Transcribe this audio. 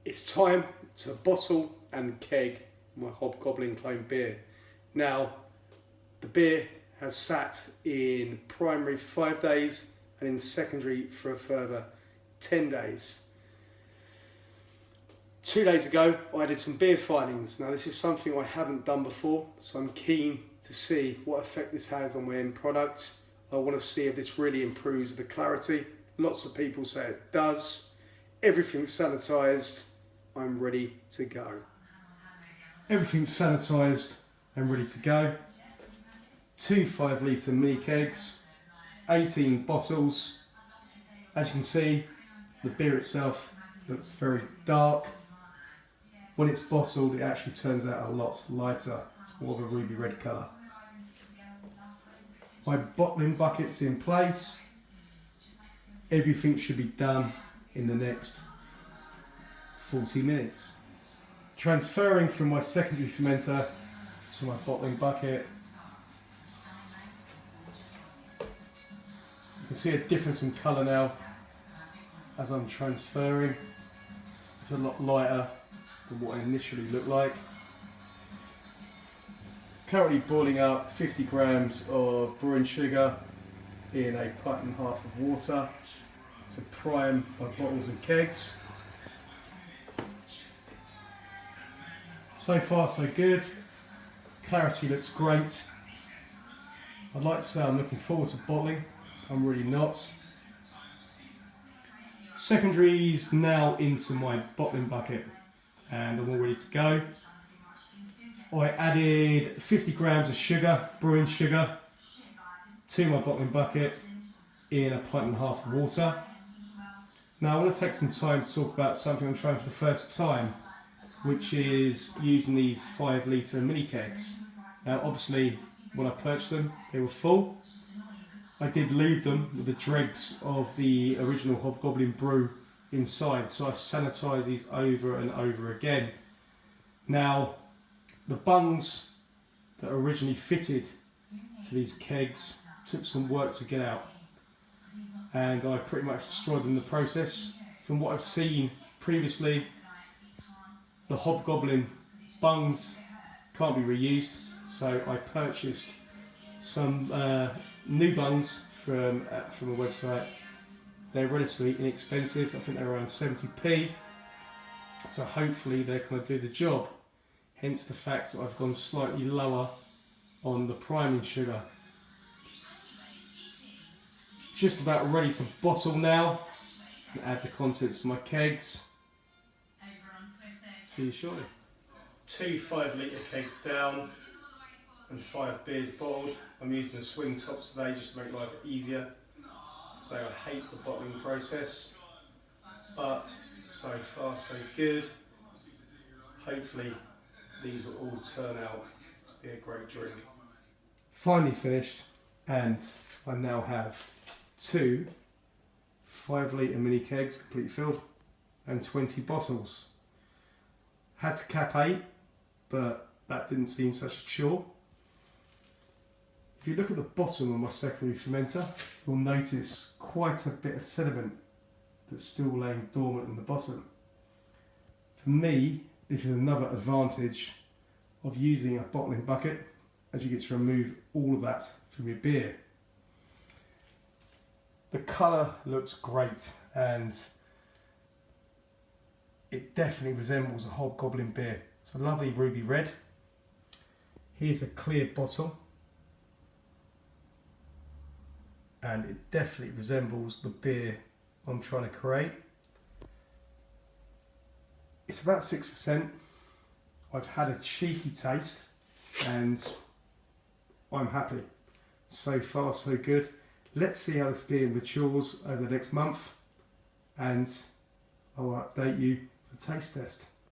It's time to bottle and keg my Hobgoblin clone beer. Now, the beer has sat in primary for 5 days and in secondary for a further 10 days. 2 days ago, I did some beer findings. Now, this is something I haven't done before, so I'm keen to see what effect this has on my end product. I want to see if this really improves the clarity. Lots of people say it does. Everything's sanitised. I'm ready to go. Everything's sanitised and ready to go. 2 5-litre mini kegs, 18 bottles. As you can see, the beer itself looks very dark. When it's bottled, it actually turns out a lot lighter. It's more of a ruby red colour. My bottling bucket's in place. Everything should be done in the next 40 minutes. Transferring from my secondary fermenter to my bottling bucket. You can see a difference in colour now as I'm transferring. It's a lot lighter than what it initially looked like. Currently boiling up 50 grams of brewing sugar in a pint and a half of water to prime my bottles and kegs. So far so good. Clarity looks great. I'd like to say I'm looking forward to bottling. I'm really not. Secondary's now into my bottling bucket and I'm all ready to go. I added 50 grams of sugar, brewing sugar, to my bottling bucket in a pint and a half of water. Now I want to take some time to talk about something I'm trying for the first time, which is using these 5-litre mini kegs. Now obviously when I purchased them they were full. I did leave them with the dregs of the original Hobgoblin brew inside, so I've sanitised these over and over again. Now the bungs that originally fitted to these kegs took some work to get out, and I pretty much destroyed them in the process. From what I've seen previously, the Hobgoblin bungs can't be reused, so I purchased some new bungs from a website. They're relatively inexpensive, I think they're around 70p, so hopefully they're going to do the job, hence the fact that I've gone slightly lower on the priming sugar. Just about ready to bottle now and add the contents to my kegs. See you shortly. 2 5-litre kegs down and 5 beers bottled. I'm using the swing tops today just to make life easier. So I hate the bottling process, but so far so good. Hopefully these will all turn out to be a great drink. Finally finished, and I now have 2 5-litre mini kegs completely filled and 20 bottles. Had to cap 8, but that didn't seem such a chore. If you look at the bottom of my secondary fermenter, you'll notice quite a bit of sediment that's still laying dormant in the bottom. For me, this is another advantage of using a bottling bucket, as you get to remove all of that from your beer. The colour looks great and it definitely resembles a Hobgoblin beer. It's a lovely ruby red. Here's a clear bottle, and it definitely resembles the beer I'm trying to create. It's about 6%. I've had a cheeky taste and I'm happy. So far so good. Let's see how this beer matures over the next month, and I'll update you for the taste test.